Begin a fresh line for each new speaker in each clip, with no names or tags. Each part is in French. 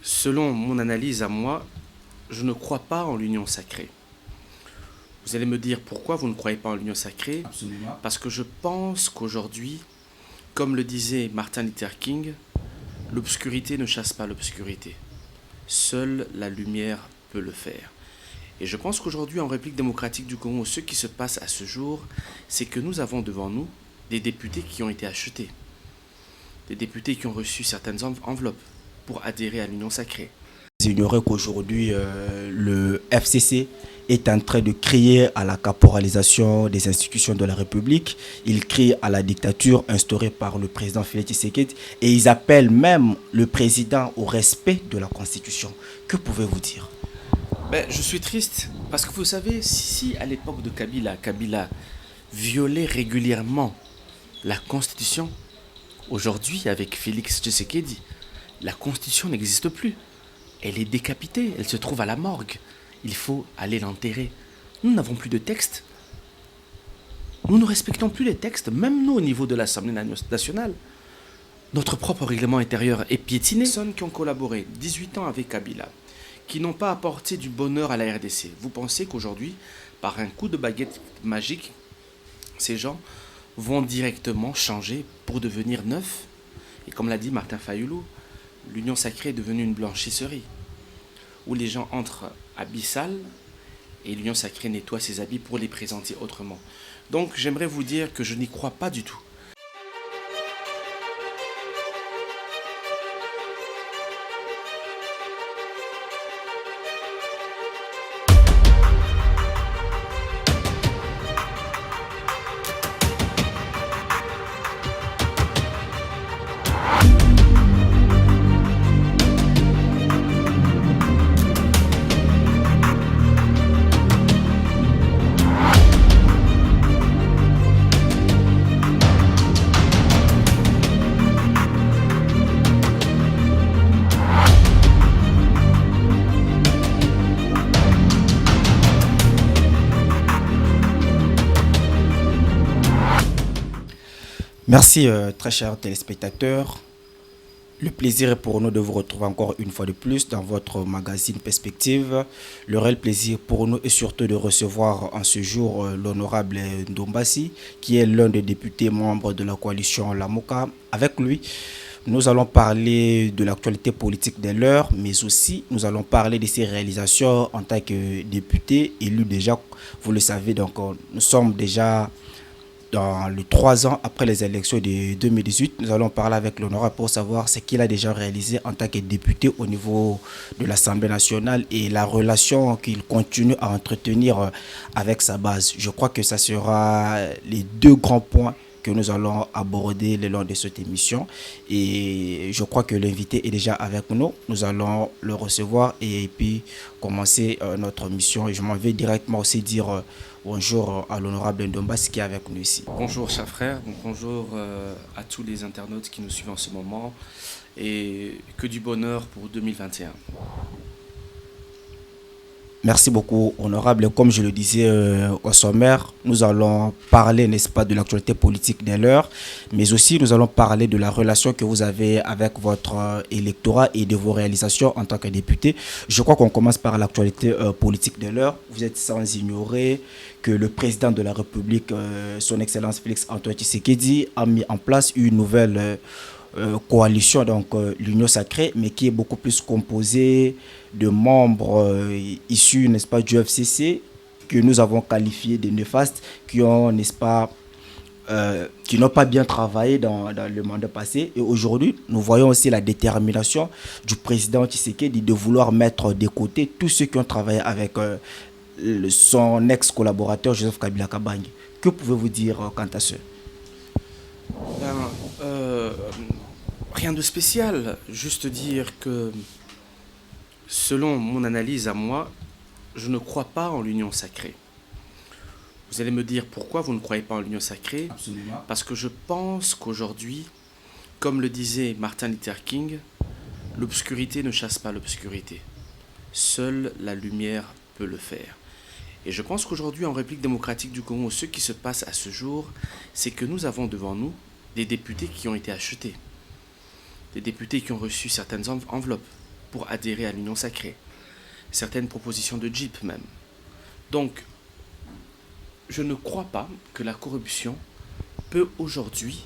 Selon mon analyse à moi, je ne crois pas en l'union sacrée. Vous allez me dire pourquoi vous ne croyez pas en l'union sacrée?
Absolument.
Parce que je pense qu'aujourd'hui, comme le disait Martin Luther King, l'obscurité ne chasse pas l'obscurité. Seule la lumière peut le faire. Et je pense qu'aujourd'hui, en République démocratique du Congo, ce qui se passe à ce jour, c'est que nous avons devant nous des députés qui ont été achetés, des députés qui ont reçu certaines enveloppes pour adhérer à l'union sacrée.
Vous ignorez qu'aujourd'hui, le FCC est en train de crier à la caporalisation des institutions de la République. Il crie à la dictature instaurée par le président Félix Tshisekedi et ils appellent même le président au respect de la Constitution. Que pouvez-vous dire?
Je suis triste parce que vous savez, si à l'époque de Kabila violait régulièrement la Constitution, aujourd'hui avec Félix Tshisekedi, la Constitution n'existe plus. Elle est décapitée, elle se trouve à la morgue. Il faut aller l'enterrer. Nous n'avons plus de texte. Nous ne respectons plus les textes, même nous au niveau de l'Assemblée nationale. Notre propre règlement intérieur est piétiné. Les personnes qui ont collaboré 18 ans avec Kabila, qui n'ont pas apporté du bonheur à la RDC, vous pensez qu'aujourd'hui, par un coup de baguette magique, ces gens vont directement changer pour devenir neufs? Et comme l'a dit Martin Fayoulou, l'union sacrée est devenue une blanchisserie, où les gens entrent abyssal et l'union sacrée nettoie ses habits pour les présenter autrement. Donc j'aimerais vous dire que je n'y crois pas du tout.
Merci, très chers téléspectateurs. Le plaisir est pour nous de vous retrouver encore une fois de plus dans votre magazine Perspective. Le réel plaisir pour nous est surtout de recevoir en ce jour l'honorable Ndombasi, qui est l'un des députés membres de la coalition Lamoka. Avec lui, nous allons parler de l'actualité politique de l'heure, mais aussi nous allons parler de ses réalisations en tant que député élu déjà. Vous le savez, donc nous sommes déjà dans les 3 ans après les élections de 2018, nous allons parler avec l'honorable pour savoir ce qu'il a déjà réalisé en tant que député au niveau de l'Assemblée nationale et la relation qu'il continue à entretenir avec sa base. Je crois que ça sera les deux grands points que nous allons aborder le long de cette émission. Et je crois que l'invité est déjà avec nous. Nous allons le recevoir et puis commencer notre mission. Et je m'en vais directement aussi dire bonjour à l'honorable Ndombas qui est avec nous ici.
Bonjour chers frères, bonjour à tous les internautes qui nous suivent en ce moment et que du bonheur pour 2021.
Merci beaucoup, honorable. Comme je le disais au sommaire, nous allons parler, n'est-ce pas, de l'actualité politique de l'heure, mais aussi nous allons parler de la relation que vous avez avec votre électorat et de vos réalisations en tant que député. Je crois qu'on commence par l'actualité politique de l'heure. Vous êtes sans ignorer que le président de la République, son Excellence Félix Antoine Tshisekedi, a mis en place une nouvelle coalition, donc l'Union sacrée, mais qui est beaucoup plus composée de membres issus, n'est-ce pas, du FCC, que nous avons qualifié de néfastes, qui ont, n'est-ce pas, qui n'ont pas bien travaillé dans le mandat passé. Et aujourd'hui, nous voyons aussi la détermination du président Tshisekedi de vouloir mettre de côté tous ceux qui ont travaillé avec son ex-collaborateur Joseph Kabila Kabange. Que pouvez-vous dire quant à ce?
Ben, euh, Rien de spécial, juste dire que selon mon analyse à moi, je ne crois pas en l'union sacrée. Vous allez me dire pourquoi vous ne croyez pas en l'union sacrée?
Absolument.
Parce que je pense qu'aujourd'hui, comme le disait Martin Luther King, l'obscurité ne chasse pas l'obscurité. Seule la lumière peut le faire. Et je pense qu'aujourd'hui, en République démocratique du Congo, ce qui se passe à ce jour, c'est que nous avons devant nous des députés qui ont été achetés, des députés qui ont reçu certaines enveloppes pour adhérer à l'Union sacrée. Certaines propositions de Jeep même. Donc, je ne crois pas que la corruption peut aujourd'hui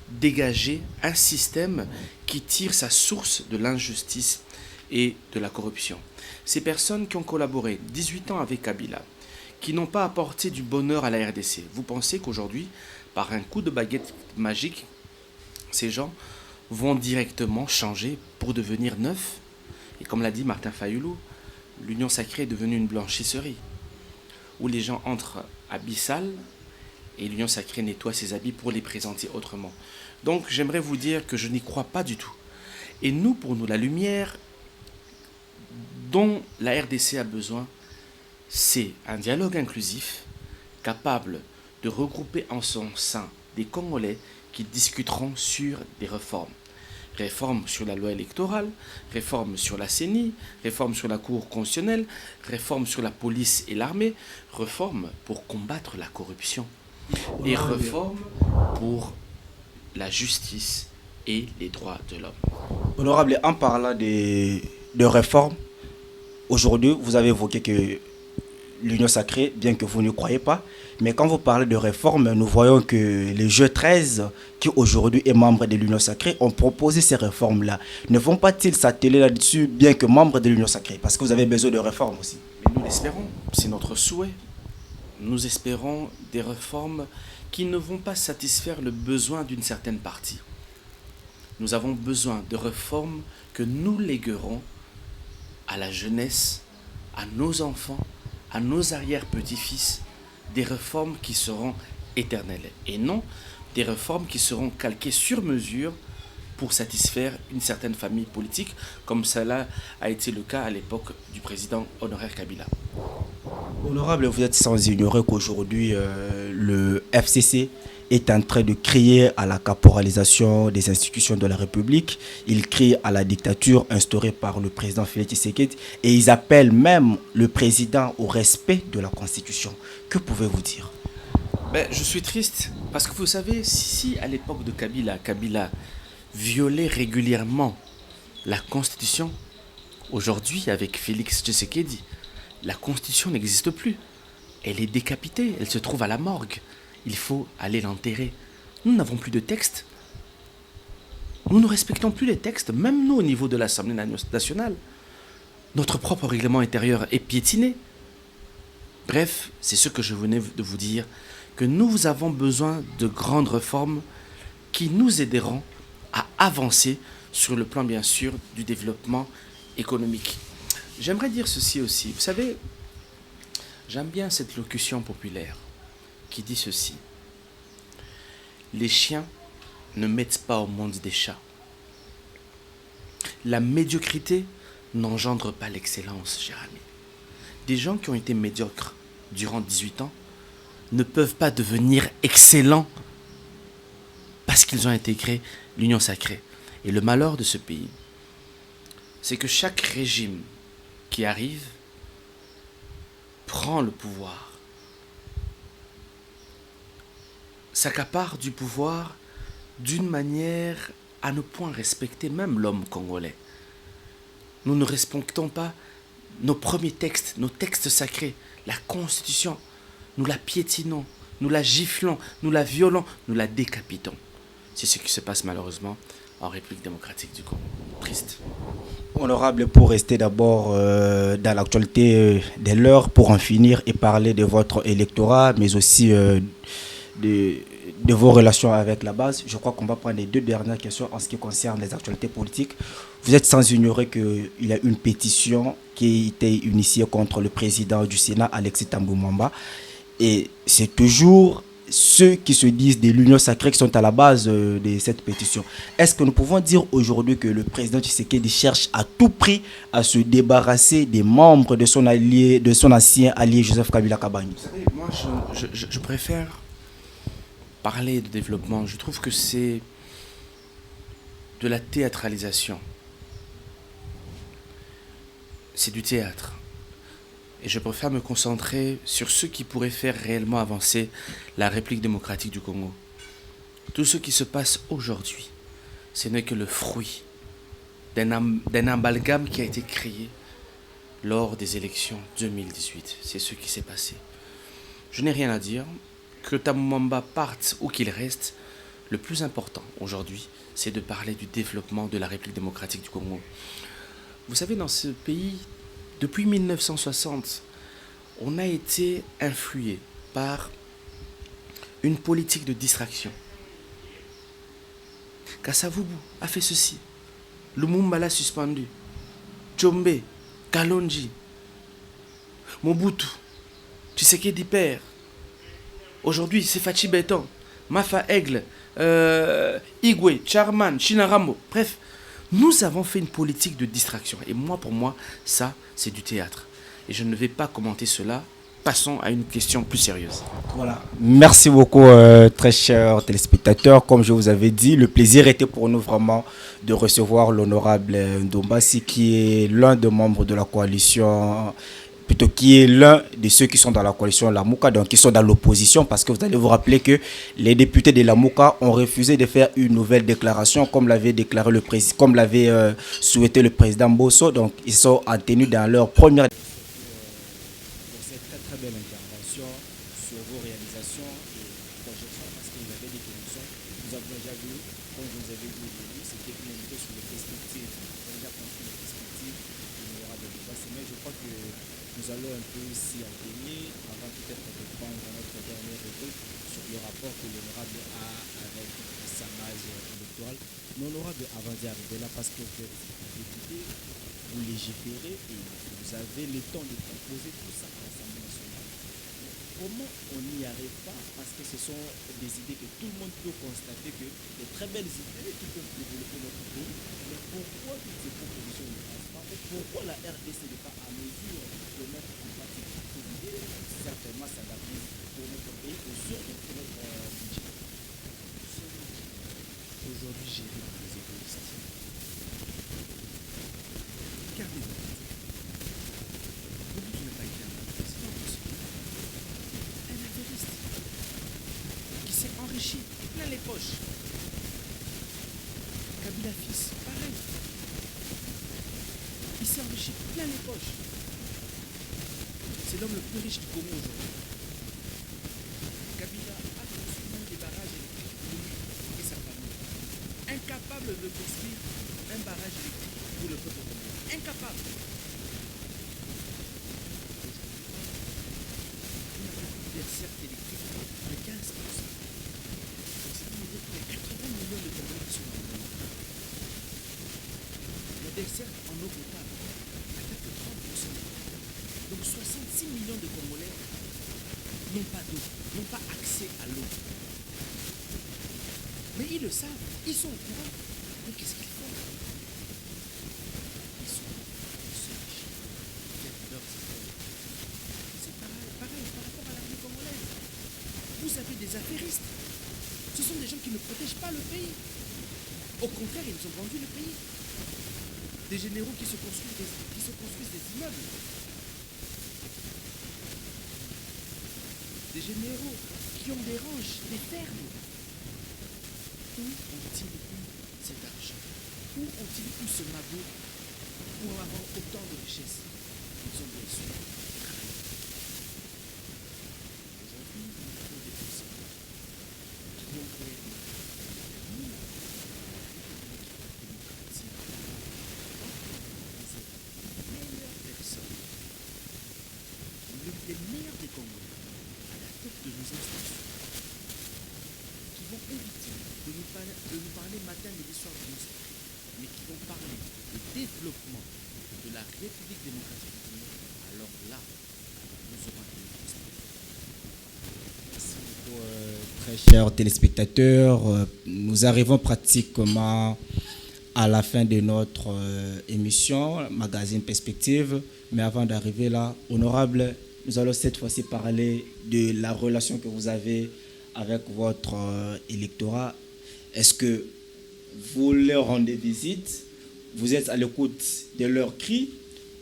dégager un système qui tire sa source de l'injustice et de la corruption. Ces personnes qui ont collaboré 18 ans avec Kabila, qui n'ont pas apporté du bonheur à la RDC, vous pensez qu'aujourd'hui, par un coup de baguette magique, ces gens vont directement changer pour devenir neufs? Et comme l'a dit Martin Fayoulou, l'Union sacrée est devenue une blanchisserie, où les gens entrent à Bissal et l'Union sacrée nettoie ses habits pour les présenter autrement. Donc j'aimerais vous dire que je n'y crois pas du tout. Et nous, pour nous, la lumière dont la RDC a besoin, c'est un dialogue inclusif capable de regrouper en son sein des Congolais qui discuteront sur des réformes. Réforme sur la loi électorale, réforme sur la CENI, réforme sur la Cour constitutionnelle, réforme sur la police et l'armée, réforme pour combattre la corruption et réforme pour la justice et les droits de l'homme.
Honorable, en parlant de réformes, aujourd'hui, vous avez évoqué que l'Union sacrée, bien que vous ne croyez pas, mais quand vous parlez de réforme, nous voyons que les Jeux 13, qui aujourd'hui est membre de l'Union sacrée, ont proposé ces réformes-là. Ne vont-ils s'atteler là-dessus, bien que membre de l'Union sacrée? Parce que vous avez besoin de réformes aussi.
Mais nous l'espérons, c'est notre souhait. Nous espérons des réformes qui ne vont pas satisfaire le besoin d'une certaine partie. Nous avons besoin de réformes que nous léguerons à la jeunesse, à nos enfants, à nos arrière-petits-fils, des réformes qui seront éternelles et non des réformes qui seront calquées sur mesure pour satisfaire une certaine famille politique, comme cela a été le cas à l'époque du président honoraire Kabila.
Honorable, vous êtes sans ignorer qu'aujourd'hui, le FCC est en train de crier à la caporalisation des institutions de la République. Ils crient à la dictature instaurée par le président Félix Tshisekedi et ils appellent même le président au respect de la Constitution. Que pouvez-vous dire?
Je suis triste parce que vous savez, si à l'époque de Kabila violait régulièrement la Constitution, aujourd'hui avec Félix Tshisekedi, la Constitution n'existe plus. Elle est décapitée, elle se trouve à la morgue. Il faut aller l'enterrer. Nous n'avons plus de texte. Nous ne respectons plus les textes, même nous au niveau de l'Assemblée nationale. Notre propre règlement intérieur est piétiné. Bref, c'est ce que je venais de vous dire, que nous avons besoin de grandes réformes qui nous aideront à avancer sur le plan, bien sûr, du développement économique. J'aimerais dire ceci aussi. Vous savez, j'aime bien cette locution populaire qui dit ceci. Les chiens ne mettent pas au monde des chats. La médiocrité n'engendre pas l'excellence, cher ami. Des gens qui ont été médiocres durant 18 ans ne peuvent pas devenir excellents parce qu'ils ont intégré l'Union sacrée. Et le malheur de ce pays, c'est que chaque régime qui arrive prend le pouvoir, s'accapare du pouvoir d'une manière à ne point respecter même l'homme congolais. Nous ne respectons pas nos premiers textes, nos textes sacrés, la Constitution. Nous la piétinons, nous la giflons, nous la violons, nous la décapitons. C'est ce qui se passe malheureusement en République démocratique du Congo. Triste.
Honorable, pour rester d'abord dans l'actualité de l'heure, pour en finir et parler de votre électorat, mais aussi de vos relations avec la base, je crois qu'on va prendre les deux dernières questions en ce qui concerne les actualités politiques. Vous êtes sans ignorer qu'il y a une pétition qui a été initiée contre le président du Sénat, Alexis Thambou Mwamba. Et c'est toujours ceux qui se disent de l'Union sacrée qui sont à la base de cette pétition. Est-ce que nous pouvons dire aujourd'hui que le président Tshisekedi cherche à tout prix à se débarrasser des membres de son allié, de son ancien allié Joseph Kabila Kabangi?
Vous savez, moi je préfère parler de développement. Je trouve que c'est de la théâtralisation. C'est du théâtre. Et je préfère me concentrer sur ce qui pourrait faire réellement avancer la République démocratique du Congo. Tout ce qui se passe aujourd'hui, ce n'est que le fruit d'un amalgame qui a été créé lors des élections 2018. C'est ce qui s'est passé. Je n'ai rien à dire. Que Tamumamba parte ou qu'il reste, le plus important aujourd'hui, c'est de parler du développement de la République démocratique du Congo. Vous savez, dans ce pays, depuis 1960, on a été influé par une politique de distraction. Kassavubu a fait ceci. Lumumba l'a suspendu. Tchombe, Kalonji, Mobutu, Tshisekedi père. Aujourd'hui, c'est Fachi Béton, Mafa Aigle, Igwe, Charman, Chinarambo. Bref, nous avons fait une politique de distraction. Et moi, pour moi, ça, c'est du théâtre. Et je ne vais pas commenter cela. Passons à une question plus sérieuse.
Voilà. Merci beaucoup, très chers téléspectateurs. Comme je vous avais dit, le plaisir était pour nous vraiment de recevoir l'honorable Ndombasi, qui est l'un des membres de la coalition, plutôt qui est l'un de ceux qui sont dans la coalition Lamuka, donc qui sont dans l'opposition, parce que vous allez vous rappeler que les députés de Lamuka ont refusé de faire une nouvelle déclaration, comme l'avait déclaré le président, comme l'avait souhaité le président Bosso. Donc ils sont en tenue dans leur première belle intervention sur vos réalisations et projections, parce que vous avez des conditions. Nous avons déjà vu, comme vous avez dit au début, c'était une invité sur les perspectives. On a déjà compris les perspectives qu'il y aura de dépassé. Mais je crois que nous allons un peu s'y atteigner avant peut-être de prendre notre dernière rubrique sur le rapport que l'honorable a avec sa base électorale. L'honorable, avant d'y arriver là, parce que vous êtes député, vous légiférez et vous avez le temps de proposer tout ça à l'Assemblée nationale. Comment on n'y arrive pas? Parce que ce sont des idées que tout le monde peut constater, que des très belles idées qui peuvent développer notre pays. Mais pourquoi toutes ces propositions ne passent pas? Pourquoi la RDC n'est pas à mesure de mettre en pratique toutes ces idées? Certainement, ça va plus pour notre pays et surtout pour notre budget. Aujourd'hui, j'ai vu des égoïstes. Regardez-vous. Beaucoup qui n'a pas été un président un affairiste qui s'est enrichi plein les poches. Kabila fils, pareil. Il s'est enrichi plein les poches. C'est l'homme le plus riche du Congo aujourd'hui. Kabila a construit même des barrages électriques pour lui et sa famille. Incapable de construire un barrage électrique pour le peuple congolais. Incapable. Certes électrique de 15%. C'est pour dire qu'il y a 80 millions de Congolais qui sont dans le monde. La desserte en eau potable atteint que 30%. Donc 66 millions de Congolais n'ont pas d'eau, n'ont pas accès à l'eau. Mais ils le savent, ils sont au courant. Mais qu'est-ce qu'ils font? Ils sont riches. Ils viennent leurs affaires. C'est pareil par rapport à l'armée congolaise. Vous avez des affairistes. Ce sont des gens qui ne protègent pas le pays. Au contraire, ils ont vendu le pays. Des généraux qui se construisent des immeubles. Des généraux qui ont des ranches, des fermes. Où ont-ils eu cet argent? Où ont-ils eu ce magot pour avoir autant de richesses? Ils ont bien sûr travaillé. Aujourd'hui, nous avons des personnes qui ont fait nous, la République démocratique, les meilleures personnes, les meilleurs des Congolais, à la tête de nos institutions, qui vont éviter de nous parler matin, midi, soir de nos secrets, mais qui vont parler du développement de la République démocratique du Congo. Alors là, nous aurons une perspective. Merci beaucoup, très chers téléspectateurs. Nous arrivons pratiquement à la fin de notre émission, Magazine Perspective. Mais avant d'arriver là, honorable, nous allons cette fois-ci parler de la relation que vous avez avec votre électorat. Est-ce que vous leur rendez visite, vous êtes à l'écoute de leurs cris,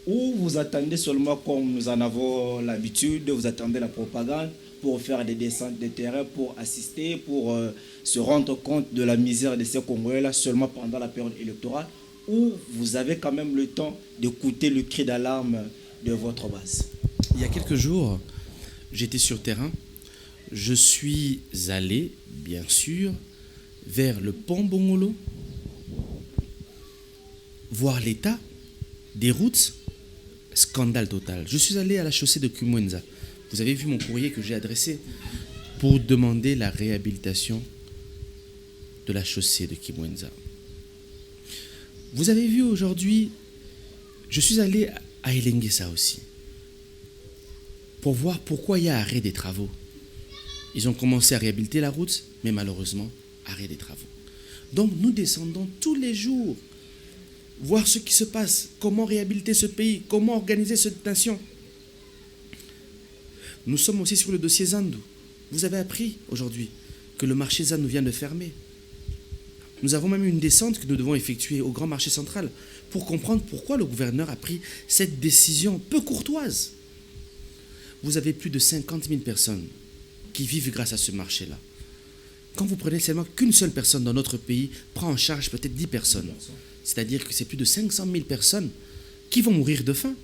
ou vous attendez seulement, comme nous en avons l'habitude, vous attendez la propagande pour faire des descentes de terrain, pour assister, pour se rendre compte de la misère de ces Congolais-là seulement pendant la période électorale, ou vous avez quand même le temps d'écouter le cri d'alarme de votre base?
Il y a quelques jours, j'étais sur terrain. Je suis allé, bien sûr, vers le pont Bongolo, voir l'état des routes. Scandale total. Je suis allé à la chaussée de Kimwenza. Vous avez vu mon courrier que j'ai adressé pour demander la réhabilitation de la chaussée de Kimwenza. Vous avez vu aujourd'hui, je suis allé à Elenguessa aussi pour voir pourquoi il y a arrêt des travaux. Ils ont commencé à réhabiliter la route, mais malheureusement, arrêt des travaux. Donc nous descendons tous les jours voir ce qui se passe, comment réhabiliter ce pays, comment organiser cette nation. Nous sommes aussi sur le dossier Zandu. Vous avez appris aujourd'hui que le marché Zandu vient de fermer. Nous avons même une descente que nous devons effectuer au grand marché central pour comprendre pourquoi le gouverneur a pris cette décision peu courtoise. Vous avez plus de 50 000 personnes qui vivent grâce à ce marché-là. Quand vous prenez seulement qu'une seule personne dans notre pays prend en charge peut-être 10 personnes, c'est-à-dire que c'est plus de 500 000 personnes qui vont mourir de faim.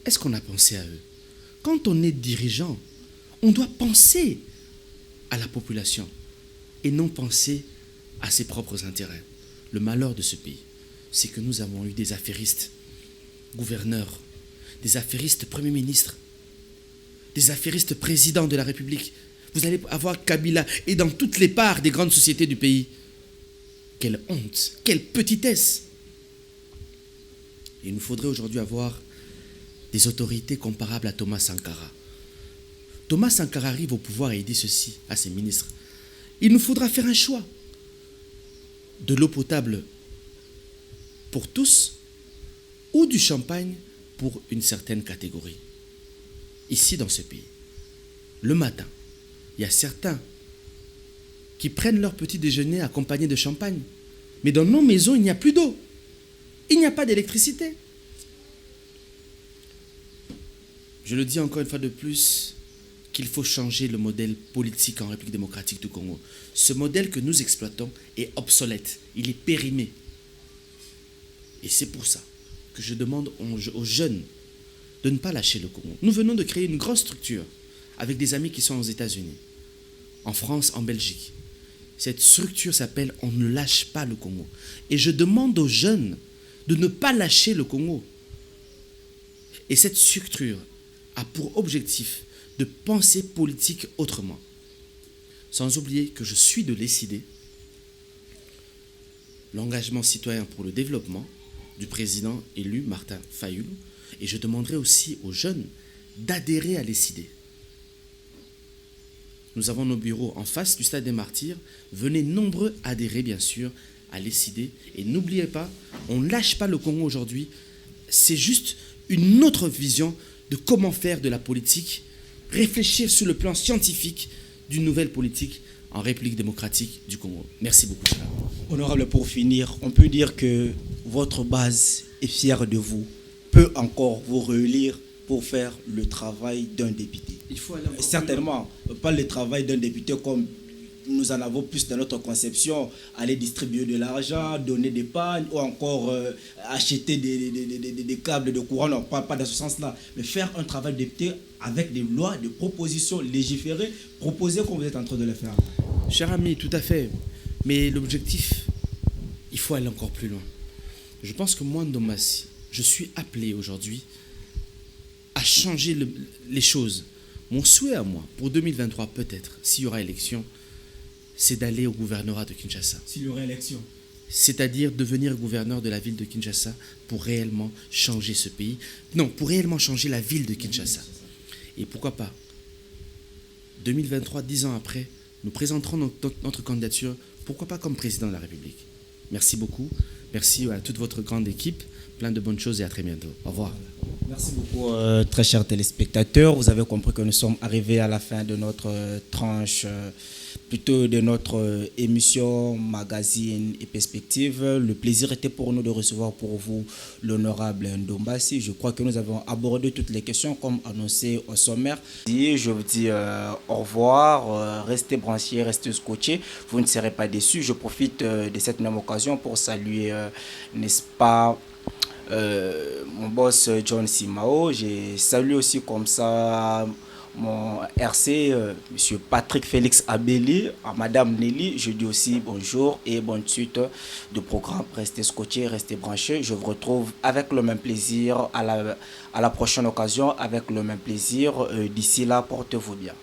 Est-ce qu'on a pensé à eux? Quand on est dirigeant, on doit penser à la population et non penser à ses propres intérêts. Le malheur de ce pays, c'est que nous avons eu des affairistes gouverneurs, des affairistes premiers ministres, des affairistes présidents de la République. Vous allez avoir Kabila et dans toutes les parts des grandes sociétés du pays. Quelle honte, quelle petitesse. Il nous faudrait aujourd'hui avoir des autorités comparables à Thomas Sankara. Thomas Sankara arrive au pouvoir et il dit ceci à ses ministres. Il nous faudra faire un choix. De l'eau potable pour tous ou du champagne pour une certaine catégorie. Ici dans ce pays, le matin, il y a certains qui prennent leur petit déjeuner accompagné de champagne. Mais dans nos maisons, il n'y a plus d'eau. Il n'y a pas d'électricité. Je le dis encore une fois de plus, qu'il faut changer le modèle politique en République démocratique du Congo. Ce modèle que nous exploitons est obsolète. Il est périmé. Et c'est pour ça que je demande aux jeunes de ne pas lâcher le Congo. Nous venons de créer une grosse structure avec des amis qui sont aux États-Unis, en France, en Belgique. Cette structure s'appelle « On ne lâche pas le Congo ». Et je demande aux jeunes de ne pas lâcher le Congo. Et cette structure a pour objectif de penser politique autrement. Sans oublier que je suis de l'ECD, l'engagement citoyen pour le développement du président élu Martin Fayulu. Et je demanderai aussi aux jeunes d'adhérer à l'ECD. Nous avons nos bureaux en face du Stade des Martyrs. Venez nombreux adhérer, bien sûr, à l'ECD. Et n'oubliez pas, on ne lâche pas le Congo aujourd'hui. C'est juste une autre vision de comment faire de la politique, réfléchir sur le plan scientifique d'une nouvelle politique en République démocratique du Congo. Merci beaucoup.
Honorable, pour finir, on peut dire que votre base est fière de vous, peut encore vous réélire pour faire le travail d'un député.
Il faut aller
certainement pas le travail d'un député comme nous en avons plus dans notre conception, aller distribuer de l'argent, donner des pannes ou encore acheter des câbles de courant, non, pas dans ce sens-là, mais faire un travail de député avec des lois, des propositions légiférées, proposées comme vous êtes en train de le faire.
Cher ami, tout à fait. Mais l'objectif, il faut aller encore plus loin. Je pense que moi, Ndomassi, je suis appelé aujourd'hui à changer les choses. Mon souhait à moi, pour 2023 peut-être, s'il y aura élection, c'est d'aller au gouvernorat de Kinshasa.
S'il y aura élection.
C'est-à-dire devenir gouverneur de la ville de Kinshasa pour réellement changer ce pays. Non, pour réellement changer la ville de Kinshasa. Et pourquoi pas, 2023, 10 ans après, nous présenterons notre candidature, pourquoi pas comme président de la République. Merci beaucoup. Merci à toute votre grande équipe. Plein de bonnes choses et à très bientôt. Au revoir.
Merci beaucoup, très chers téléspectateurs. Vous avez compris que nous sommes arrivés à la fin de notre tranche plutôt de notre émission Magazine et Perspective. Le plaisir était pour nous de recevoir pour vous l'honorable Ndombassi. Je crois que nous avons abordé toutes les questions comme annoncé au sommaire. Et je vous dis au revoir, restez branchés, restez scotchés, vous ne serez pas déçus. Je profite de cette même occasion pour saluer, n'est-ce pas, mon boss John Simao. J'ai salué aussi comme ça mon RC, monsieur Patrick Félix Abeli, à madame Nelly. Je dis aussi bonjour et bonne suite de programme. Restez scotchés, restez branchés. Je vous retrouve avec le même plaisir à la prochaine occasion, avec le même plaisir. D'ici là, portez-vous bien.